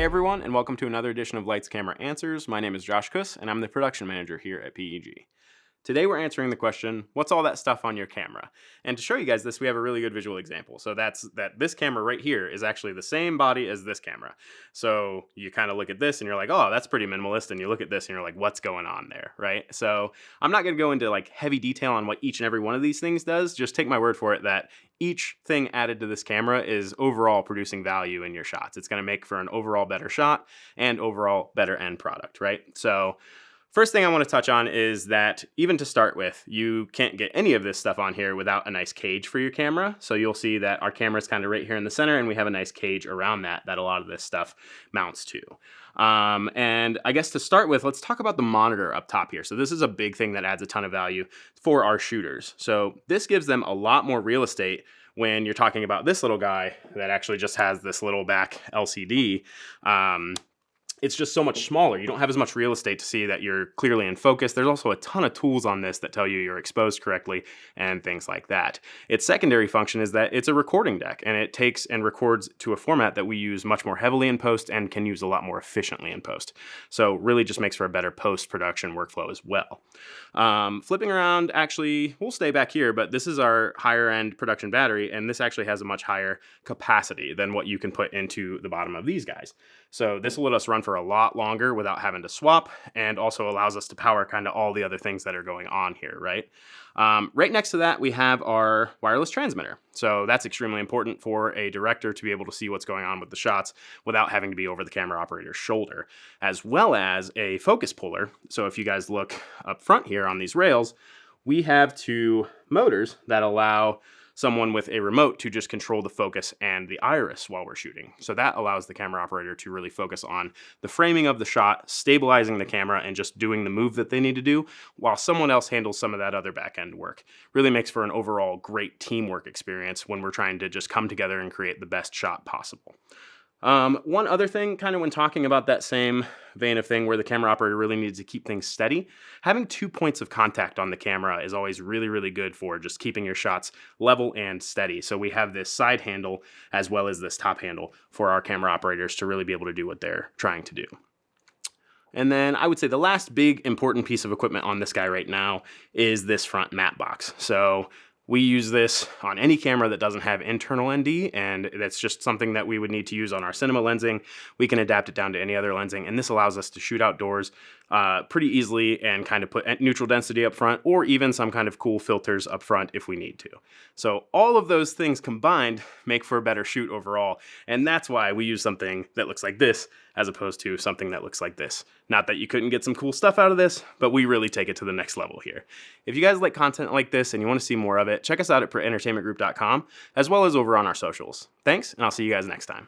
everyone, and welcome to another edition of Lights Camera Answers. My name is Josh Kuss, and I'm the production manager here at PEG. Today we're answering the question, what's all that stuff on your camera? And to show you guys this, we have a really good visual example. So this camera right here is actually the same body as this camera. So you kind of look at this and you're like, oh, that's pretty minimalist. And you look at this and you're like, what's going on there, right? So I'm not going to go into like heavy detail on what each and every one of these things does. Just take my word for it that each thing added to this camera is overall producing value in your shots. It's going to make for an overall better shot and overall better end product, right? So first thing I want to touch on is that even to start with, you can't get any of this stuff on here without a nice cage for your camera. So you'll see that our camera is kind of right here in the center and we have a nice cage around that a lot of this stuff mounts to. And I guess to start with, let's talk about the monitor up top here. So this is a big thing that adds a ton of value for our shooters. So this gives them a lot more real estate when you're talking about this little guy that actually just has this little back LCD. It's just so much smaller. You don't have as much real estate to see that you're clearly in focus. There's also a ton of tools on this that tell you you're exposed correctly and things like that. Its secondary function is that it's a recording deck, and it takes and records to a format that we use much more heavily in post and can use a lot more efficiently in post. So really just makes for a better post-production workflow as well. Flipping around, actually, we'll stay back here, but this is our higher end production battery, and this actually has a much higher capacity than what you can put into the bottom of these guys. So this will let us run for a lot longer without having to swap, and also allows us to power kind of all the other things that are going on here, right? Right next to that, we have our wireless transmitter. So that's extremely important for a director to be able to see what's going on with the shots without having to be over the camera operator's shoulder, as well as a focus puller. So if you guys look up front here on these rails, we have two motors that allow someone with a remote to just control the focus and the iris while we're shooting. So that allows the camera operator to really focus on the framing of the shot, stabilizing the camera, and just doing the move that they need to do, while someone else handles some of that other back end work. Really makes for an overall great teamwork experience when we're trying to just come together and create the best shot possible. One other thing, kind of when talking about that same vein of thing where the camera operator really needs to keep things steady, having 2 points of contact on the camera is always really, really good for just keeping your shots level and steady. So we have this side handle as well as this top handle for our camera operators to really be able to do what they're trying to do. And then I would say the last big important piece of equipment on this guy right now is this front matte box. So we use this on any camera that doesn't have internal ND, and that's just something that we would need to use on our cinema lensing. We can adapt it down to any other lensing, and this allows us to shoot outdoors pretty easily and kind of put neutral density up front, or even some kind of cool filters up front if we need to. So all of those things combined make for a better shoot overall, and that's why we use something that looks like this as opposed to something that looks like this. Not that you couldn't get some cool stuff out of this, but we really take it to the next level here. If you guys like content like this and you want to see more of it, check us out at PRITentertainmentGroup.com, as well as over on our socials. Thanks, and I'll see you guys next time.